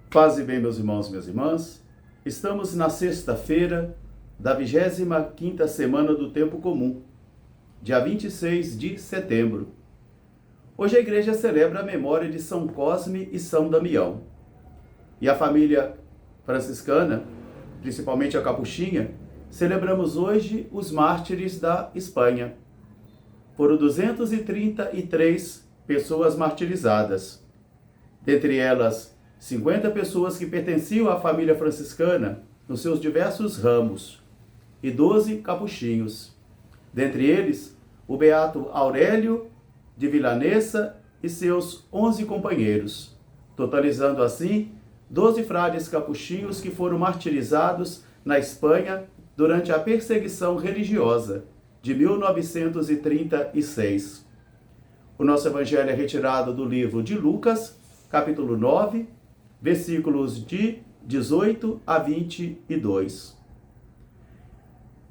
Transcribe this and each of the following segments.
Paz e bem, meus irmãos e minhas irmãs. Estamos na sexta-feira da 25ª semana do Tempo Comum, dia 26 de setembro. Hoje a igreja celebra a memória de São Cosme e São Damião. E a família franciscana, principalmente a Capuchinha, celebramos hoje os mártires da Espanha. Foram 233 pessoas martirizadas. Dentre elas, 50 pessoas que pertenciam à família franciscana nos seus diversos ramos e 12 capuchinhos. Dentre eles, o beato Aurélio de Villanessa e seus 11 companheiros, totalizando assim 12 frades capuchinhos que foram martirizados na Espanha durante a perseguição religiosa de 1936. O nosso evangelho é retirado do livro de Lucas, capítulo 9, versículos de 18 a 22.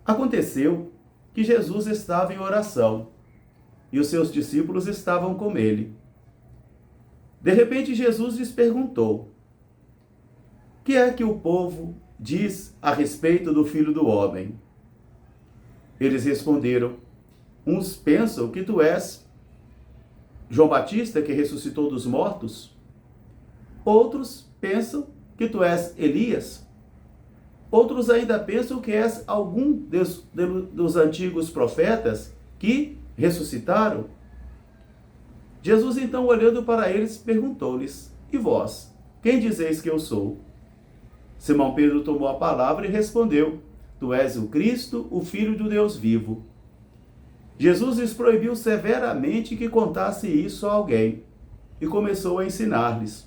Aconteceu que Jesus estava em oração e os seus discípulos estavam com ele. De repente, Jesus lhes perguntou: "O que é que o povo diz a respeito do Filho do Homem?" Eles responderam: "Uns pensam que tu és João Batista, que ressuscitou dos mortos. Outros pensam que tu és Elias. Outros ainda pensam que és algum dos antigos profetas que ressuscitaram." Jesus, então, olhando para eles, perguntou-lhes: "E vós, quem dizeis que eu sou?" Simão Pedro tomou a palavra e respondeu: "Tu és o Cristo, o Filho do Deus vivo." Jesus lhes proibiu severamente que contasse isso a alguém e começou a ensinar-lhes: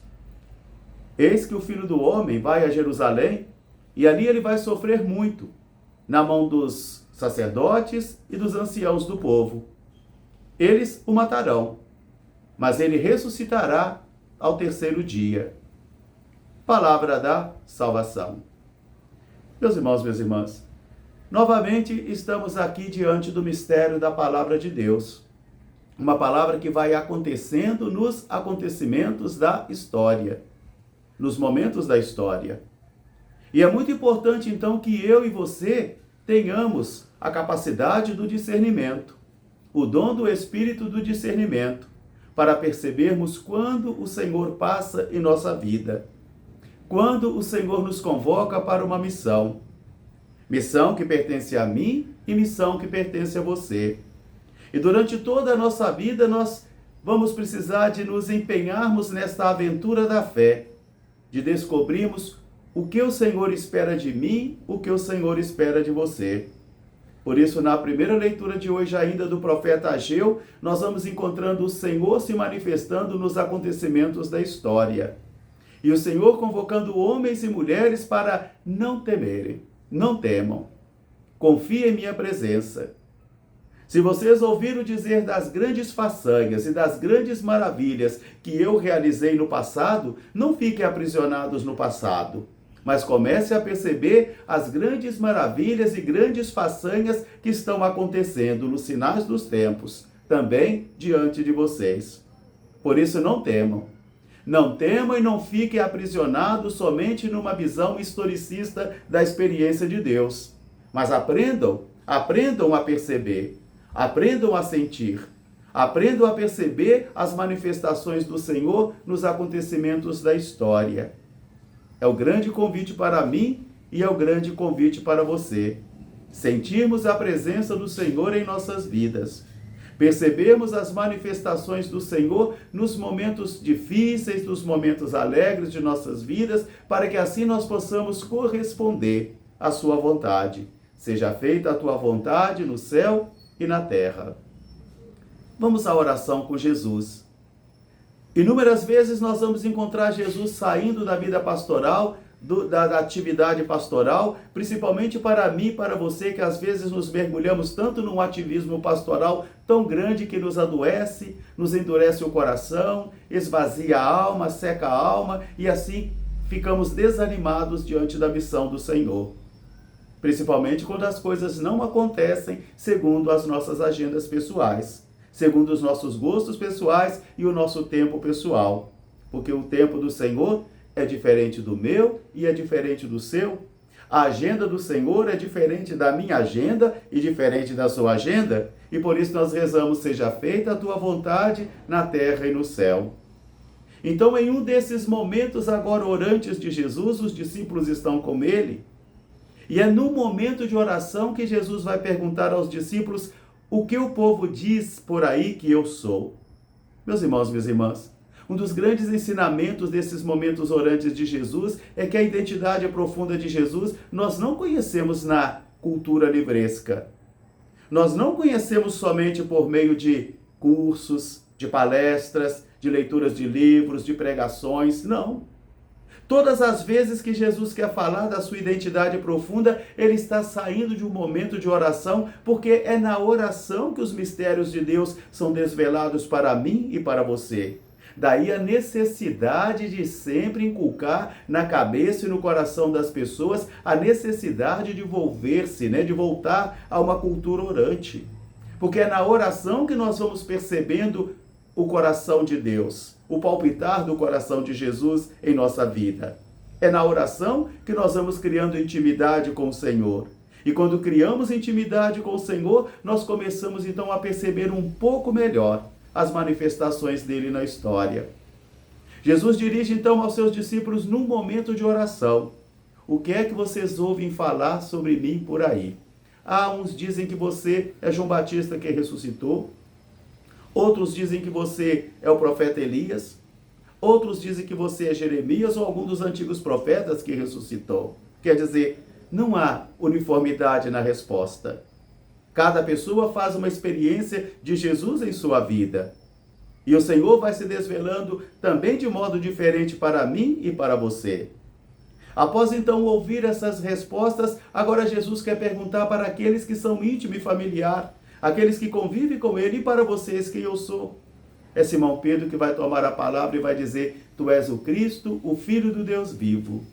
"Eis que o Filho do Homem vai a Jerusalém e ali ele vai sofrer muito, na mão dos sacerdotes e dos anciãos do povo. Eles o matarão, mas ele ressuscitará ao terceiro dia." Palavra da salvação. Meus irmãos, minhas irmãs, novamente estamos aqui diante do mistério da palavra de Deus. Uma palavra que vai acontecendo nos acontecimentos da história, nos momentos da história. E é muito importante, então, que eu e você tenhamos a capacidade do discernimento, o dom do espírito do discernimento, para percebermos quando o Senhor passa em nossa vida, quando o Senhor nos convoca para uma missão. Missão que pertence a mim e missão que pertence a você. E durante toda a nossa vida nós vamos precisar de nos empenharmos nesta aventura da fé, de descobrirmos o que o Senhor espera de mim, o que o Senhor espera de você. Por isso, na primeira leitura de hoje ainda do profeta Ageu, nós vamos encontrando o Senhor se manifestando nos acontecimentos da história. E o Senhor convocando homens e mulheres para não temerem. Não temam. Confie em minha presença. Se vocês ouviram dizer das grandes façanhas e das grandes maravilhas que eu realizei no passado, não fiquem aprisionados no passado, mas comece a perceber as grandes maravilhas e grandes façanhas que estão acontecendo nos sinais dos tempos, também diante de vocês. Por isso não temam. Não temam e não fiquem aprisionados somente numa visão historicista da experiência de Deus. Mas aprendam a perceber, aprendam a sentir, aprendam a perceber as manifestações do Senhor nos acontecimentos da história. É o grande convite para mim e é o grande convite para você. Sentirmos a presença do Senhor em nossas vidas. Percebemos as manifestações do Senhor nos momentos difíceis, nos momentos alegres de nossas vidas, para que assim nós possamos corresponder à sua vontade. Seja feita a tua vontade no céu e na terra. Vamos à oração com Jesus. Inúmeras vezes nós vamos encontrar Jesus saindo da vida pastoral, da atividade pastoral, principalmente para mim e para você, que às vezes nos mergulhamos tanto num ativismo pastoral tão grande que nos adoece, nos endurece o coração, esvazia a alma, seca a alma e assim ficamos desanimados diante da missão do Senhor. Principalmente quando as coisas não acontecem segundo as nossas agendas pessoais, segundo os nossos gostos pessoais e o nosso tempo pessoal. Porque o tempo do Senhor é diferente do meu e é diferente do seu. A agenda do Senhor é diferente da minha agenda e diferente da sua agenda. E por isso nós rezamos: seja feita a tua vontade na terra e no céu. Então, em um desses momentos agora orantes de Jesus, os discípulos estão com ele. E é no momento de oração que Jesus vai perguntar aos discípulos: o que o povo diz por aí que eu sou? Meus irmãos, minhas irmãs, um dos grandes ensinamentos desses momentos orantes de Jesus é que a identidade profunda de Jesus nós não conhecemos na cultura livresca. Nós não conhecemos somente por meio de cursos, de palestras, de leituras de livros, de pregações, não. Todas as vezes que Jesus quer falar da sua identidade profunda, ele está saindo de um momento de oração, porque é na oração que os mistérios de Deus são desvelados para mim e para você. Daí a necessidade de sempre inculcar na cabeça e no coração das pessoas a necessidade de volver-se, de voltar a uma cultura orante. Porque é na oração que nós vamos percebendo o coração de Deus, o palpitar do coração de Jesus em nossa vida. É na oração que nós vamos criando intimidade com o Senhor. E quando criamos intimidade com o Senhor, nós começamos então a perceber um pouco melhor as manifestações dele na história. Jesus dirige então aos seus discípulos num momento de oração: o que é que vocês ouvem falar sobre mim por aí? Uns dizem que você é João Batista que ressuscitou. Outros dizem que você é o profeta Elias. Outros dizem que você é Jeremias ou algum dos antigos profetas que ressuscitou. Quer dizer, não há uniformidade na resposta. Cada pessoa faz uma experiência de Jesus em sua vida. E o Senhor vai se desvelando também de modo diferente para mim e para você. Após então ouvir essas respostas, agora Jesus quer perguntar para aqueles que são íntimo e familiar, aqueles que convivem com ele: e para vocês quem eu sou? É Simão Pedro que vai tomar a palavra e vai dizer: tu és o Cristo, o Filho do Deus vivo.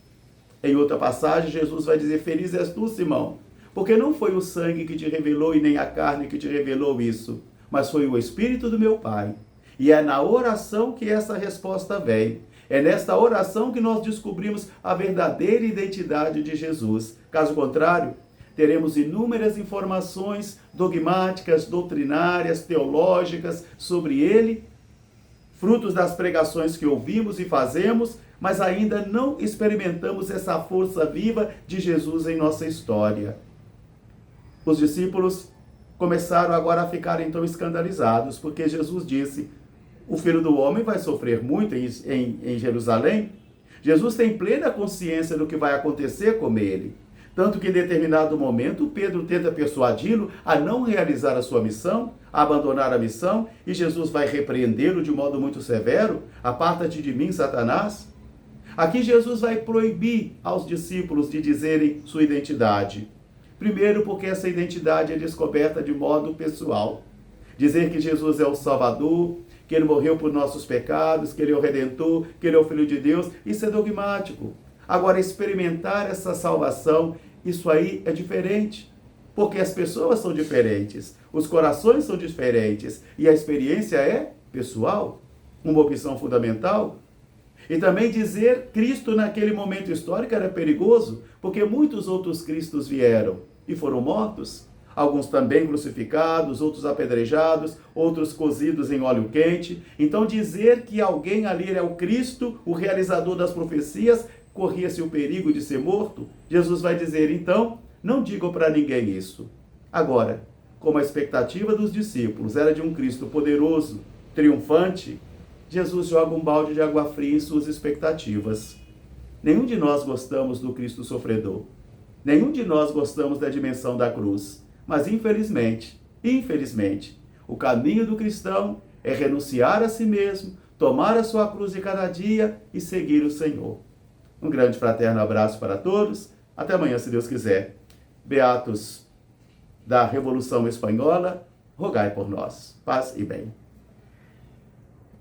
Em outra passagem, Jesus vai dizer: feliz és tu, Simão, porque não foi o sangue que te revelou e nem a carne que te revelou isso, mas foi o Espírito do meu Pai. E é na oração que essa resposta vem. É nesta oração que nós descobrimos a verdadeira identidade de Jesus. Caso contrário, teremos inúmeras informações dogmáticas, doutrinárias, teológicas sobre ele, frutos das pregações que ouvimos e fazemos, mas ainda não experimentamos essa força viva de Jesus em nossa história. Os discípulos começaram agora a ficar então escandalizados, porque Jesus disse: o Filho do Homem vai sofrer muito em Jerusalém. Jesus tem plena consciência do que vai acontecer com ele. Tanto que em determinado momento Pedro tenta persuadi-lo a não realizar a sua missão, a abandonar a missão, e Jesus vai repreendê-lo de modo muito severo: aparta-te de mim, Satanás. Aqui Jesus vai proibir aos discípulos de dizerem sua identidade. Primeiro, porque essa identidade é descoberta de modo pessoal. Dizer que Jesus é o Salvador, que ele morreu por nossos pecados, que ele é o Redentor, que ele é o Filho de Deus, isso é dogmático. Agora, experimentar essa salvação, isso aí é diferente, porque as pessoas são diferentes, os corações são diferentes e a experiência é pessoal, uma opção fundamental. E também dizer Cristo naquele momento histórico era perigoso, porque muitos outros Cristos vieram e foram mortos. Alguns também crucificados, outros apedrejados, outros cozidos em óleo quente. Então dizer que alguém ali é o Cristo, o realizador das profecias, corria-se o perigo de ser morto. Jesus vai dizer: então, não digam para ninguém isso. Agora, como a expectativa dos discípulos era de um Cristo poderoso, triunfante, Jesus joga um balde de água fria em suas expectativas. Nenhum de nós gostamos do Cristo sofredor. Nenhum de nós gostamos da dimensão da cruz. Mas infelizmente, o caminho do cristão é renunciar a si mesmo, tomar a sua cruz de cada dia e seguir o Senhor. Um grande fraterno abraço para todos. Até amanhã, se Deus quiser. Beatos da Revolução Espanhola, rogai por nós. Paz e bem.